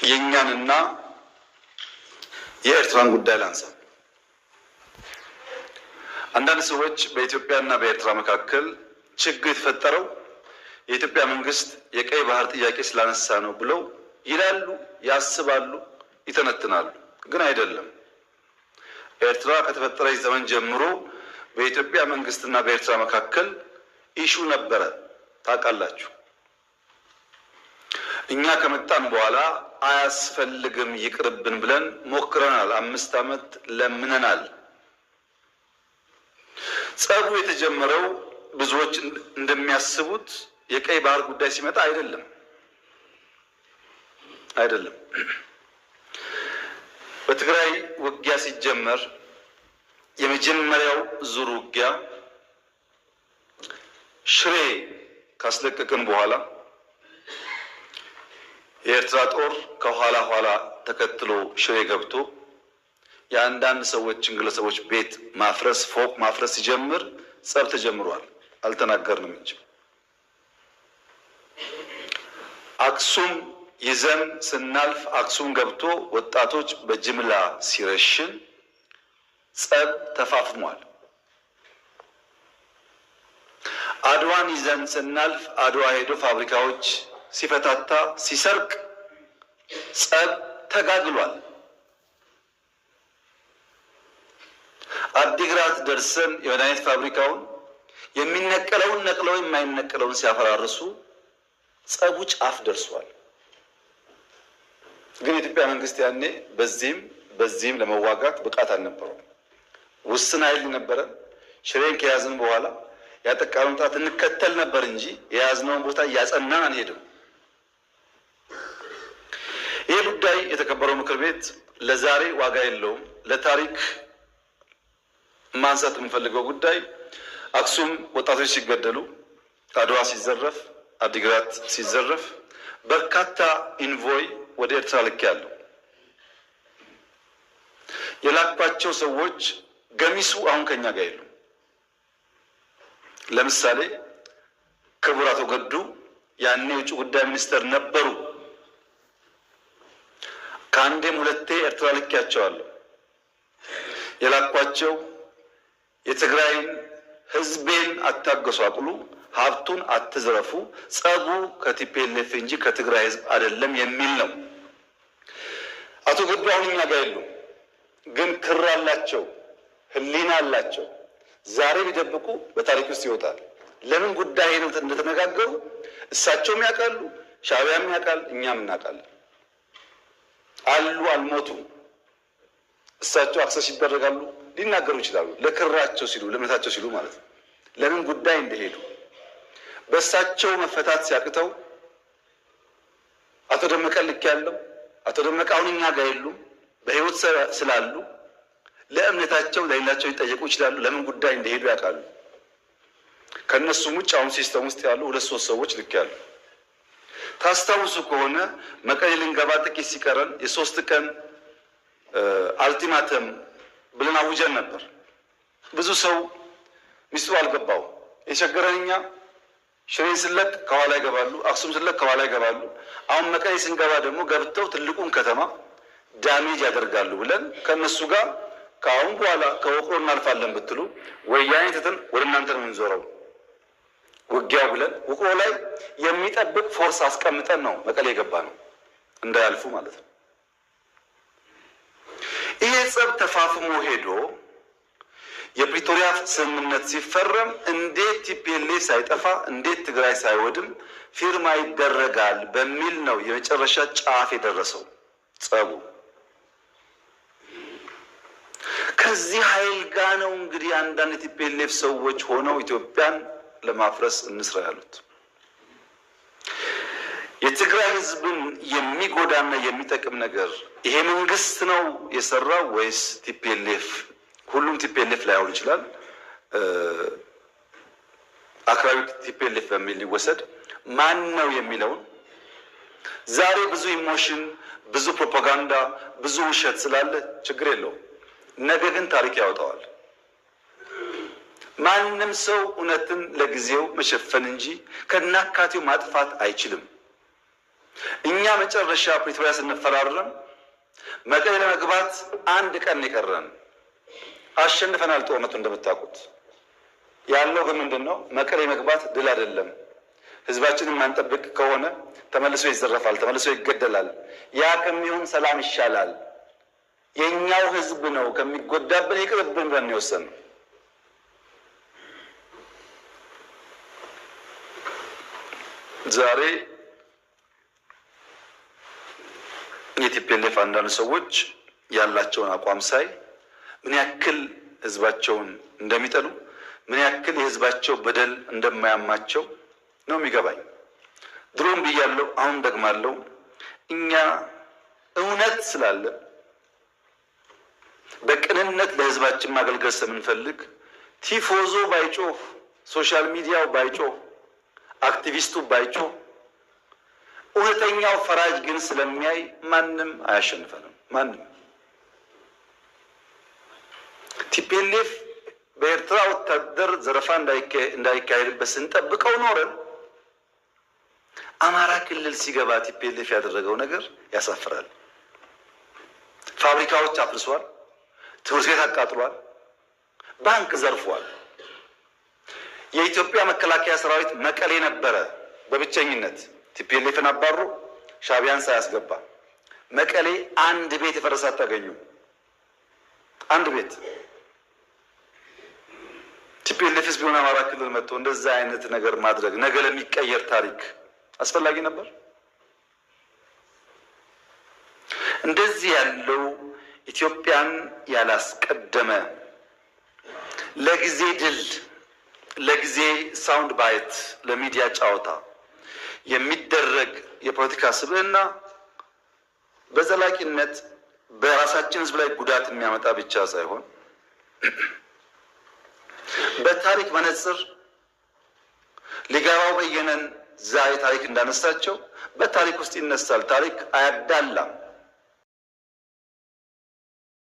የኛንና የኤርትራን ጉዳይ ላንሳ። አንዳንድ ሰዎች በኢትዮጵያና በኤርትራ መካከል ችግር የተፈጠረው የኢትዮጵያ መንግስት የቀይ ባህር ጥያቄ ስላነሳ ነው ብለው ይላሉ፣ ያስባሉ፣ ይተነትናሉ። ግን አይደለም። ኤርትራ ከተፈጠረች ዘመን ጀምሮ በኢትዮጵያ መንግስትና በኤርትራ መካከል ኢሹ ነበረ። ታውቃላችሁ። እኛ ከመጣን በኋላ አያስፈልግም ይቅርብን ብለን ሞክረናል። 5 ዓመት ለምነናል። ጸቡ የተጀመረው ብዙዎች እንደሚያስቡት የቀይ ባህር ጉዳይ ሲመጣ አይደለም። በትግራይ ውጊያ ሲጀመር የመጀመሪያው ዙር ውጊያ ሽሬ ካስለቀቅን በኋላ የኤርትራ ጦር ከኋላ ተከትሎ ሽሬ ገብቶ የአንዳንድ ሰዎችን ግለሰቦች ቤት ማፍረስ፣ ፎቅ ማፍረስ ሲጀምር ጸብ ተጀምሯል። አልተናገርንም እንጂ አክሱም ይዘን ስናልፍ አክሱም ገብቶ ወጣቶች በጅምላ ሲረሽን ጸብ ተፋፍሟል። አድዋን ይዘን ስናልፍ አድዋ ሄዶ ፋብሪካዎች ሲፈታታ ሲሰርቅ ጸብ ተጋግሏል። አዲግራት ደርሰን የመድኃኒት ፋብሪካውን የሚነቀለውን ነቅለው የማይነቀለውን ሲያፈራርሱ ጸቡ ጫፍ ደርሷል። ግን የኢትዮጵያ መንግስት ያኔ በዚህም ለመዋጋት ብቃት አልነበረው። ውስን ኃይል ነበረ። ሽሬን ከያዝን በኋላ ያጠቃነውን ጣት እንከተል ነበር እንጂ የያዝነውን ቦታ እያጸናን አንሄድም። ይህ ጉዳይ የተከበረው ምክር ቤት ለዛሬ ዋጋ የለውም። ለታሪክ ማንሳት የምፈልገው ጉዳይ አክሱም ወጣቶች ሲገደሉ፣ አድዋ ሲዘረፍ፣ አዲግራት ሲዘረፍ በርካታ ኢንቮይ ወደ ኤርትራ ልኬያለሁ። የላኳቸው ሰዎች ገሚሱ አሁን ከኛ ጋር የሉም። ለምሳሌ ክቡር አቶ ገዱ ያኔ የውጭ ጉዳይ ሚኒስተር ነበሩ። ከአንዴም ሁለቴ ኤርትራ ልኬያቸዋለሁ። የላኳቸው የትግራይን ህዝቤን አታገሷቅሉ፣ ሀብቱን አትዝረፉ፣ ጸቡ ከቲፒኤልኤፍ እንጂ ከትግራይ ህዝብ አይደለም የሚል ነው። አቶ ገዱ አሁን እኛ ጋር የሉም። ግን ክር አላቸው፣ ህሊና አላቸው። ዛሬ ቢደብቁ በታሪክ ውስጥ ይወጣል። ለምን ጉዳይ ነው እንደተነጋገሩ እሳቸውም ያውቃሉ፣ ሻዕቢያም ያውቃል፣ እኛም እናውቃለን። አሉ፣ አልሞቱም። እሳቸው አክሰስ ይደረጋሉ፣ ሊናገሩ ይችላሉ። ለክራቸው ሲሉ፣ ለእምነታቸው ሲሉ ማለት ነው። ለምን ጉዳይ እንደሄዱ በእሳቸው መፈታት ሲያቅተው አቶ ደመቀ ልክ ያለው አቶ ደመቀ አሁን እኛ ጋር የሉም። በህይወት ስላሉ ለእምነታቸው ለሌላቸው ሊጠየቁ ይችላሉ። ለምን ጉዳይ እንደሄዱ ያውቃሉ። ከነሱም ውጭ አሁን ሲስተም ውስጥ ያሉ 2-3 ሰዎች ልክ ያሉ። ታስታውሱ ከሆነ መቀሌ ልንገባ ጥቂት ሲቀረን የ3 ቀን አልቲማተም ብለን አውጀን ነበር። ብዙ ሰው ሚስጥሩ አልገባው። የቸገረን እኛ ሽሬን ስለቅ ከኋላ ይገባሉ፣ አክሱም ስለቅ ከኋላ ይገባሉ። አሁን መቀሌ ስንገባ ደግሞ ገብተው ትልቁን ከተማ ዳሜጅ ያደርጋሉ ብለን ከነሱ ጋር ከአሁን በኋላ ከወቅሮ እናልፋለን ብትሉ ወያኔ ትተን ወደ እናንተ ነው የምንዞረው ውጊያው ብለን ውቅሮ ላይ የሚጠብቅ ፎርስ አስቀምጠን ነው መቀሌ የገባ ነው፣ እንዳያልፉ ማለት ነው። ይሄ ጸብ ተፋፍሞ ሄዶ የፕሪቶሪያ ስምምነት ሲፈረም እንዴት ቲፒኤልኤፍ ሳይጠፋ እንዴት ትግራይ ሳይወድም ፊርማ ይደረጋል በሚል ነው የመጨረሻ ጫፍ የደረሰው ጸቡ። ከዚህ ኃይል ጋር ነው እንግዲህ አንዳንድ ቲፒኤልኤፍ ሰዎች ሆነው ኢትዮጵያን ለማፍረስ እንስራ ያሉት። የትግራይ ህዝብን የሚጎዳና የሚጠቅም ነገር ይሄ መንግስት ነው የሰራው ወይስ ቲፒኤልኤፍ? ሁሉም ቲፒኤልኤፍ ላይሆን ይችላል። አክራሪ ቲፒኤልኤፍ በሚል ሊወሰድ ማን ነው የሚለውን ዛሬ ብዙ ኢሞሽን፣ ብዙ ፕሮፓጋንዳ፣ ብዙ ውሸት ስላለ ችግር የለውም። ነገ ግን ታሪክ ያወጣዋል። ማንም ሰው እውነትን ለጊዜው መሸፈን እንጂ ከናካቴው ማጥፋት አይችልም። እኛ መጨረሻ ፕሪቶሪያ ስንፈራረም መቀሌ ለመግባት አንድ ቀን የቀረን አሸንፈናል። ጦርነቱ እንደምታውቁት ያለው ግን ምንድነው? መቀሌ መግባት ድል አይደለም። ህዝባችንን ማንጠብቅ ከሆነ ተመልሶ ይዘረፋል፣ ተመልሶ ይገደላል። ያ ከሚሆን ሰላም ይሻላል፣ የኛው ህዝብ ነው ከሚጎዳብን ይቅርብን ብለን የወሰንነው። ዛሬ የቲፒኤልኤፍ አንዳንድ ሰዎች ያላቸውን አቋም ሳይ ምን ያክል ህዝባቸውን እንደሚጠሉ፣ ምን ያክል የህዝባቸው በደል እንደማያማቸው ነው የሚገባኝ። ድሮም ብያለሁ፣ አሁን ደግማለሁ። እኛ እውነት ስላለ በቅንነት ለህዝባችን ማገልገል ስለምንፈልግ ቲፎዞ ባይጮህ፣ ሶሻል ሚዲያው ባይጮህ፣ አክቲቪስቱ ባይጮህ፣ እውነተኛው ፈራጅ ግን ስለሚያይ ማንም አያሸንፈንም። ማንም ቲፒኤልኤፍ በኤርትራ ወታደር ዘረፋ እንዳይካሄድበት ስንጠብቀው ኖረን አማራ ክልል ሲገባ ቲፒኤልኤፍ ያደረገው ነገር ያሳፍራል። ፋብሪካዎች አፍርሷል፣ ትምህርት ቤት አቃጥሏል፣ ባንክ ዘርፏል። የኢትዮጵያ መከላከያ ሰራዊት መቀሌ ነበረ በብቸኝነት ቲፒኤልኤፍን አባሮ ሻዕቢያን ሳያስገባ። መቀሌ አንድ ቤት የፈረሰ አታገኙም። አንድ ቤት። ቲፒኤልኤፍስ ቢሆን አማራ ክልል መጥቶ እንደዛ አይነት ነገር ማድረግ ነገ ለሚቀየር ታሪክ አስፈላጊ ነበር? እንደዚህ ያለው ኢትዮጵያን ያላስቀደመ ለጊዜ ድል፣ ለጊዜ ሳውንድ ባይት፣ ለሚዲያ ጨዋታ የሚደረግ የፖለቲካ ስብዕና በዘላቂነት በራሳችን ህዝብ ላይ ጉዳት የሚያመጣ ብቻ ሳይሆን በታሪክ መነጽር ሊገባው በየነን ዛሬ ታሪክ እንዳነሳቸው በታሪክ ውስጥ ይነሳል። ታሪክ አያዳላም።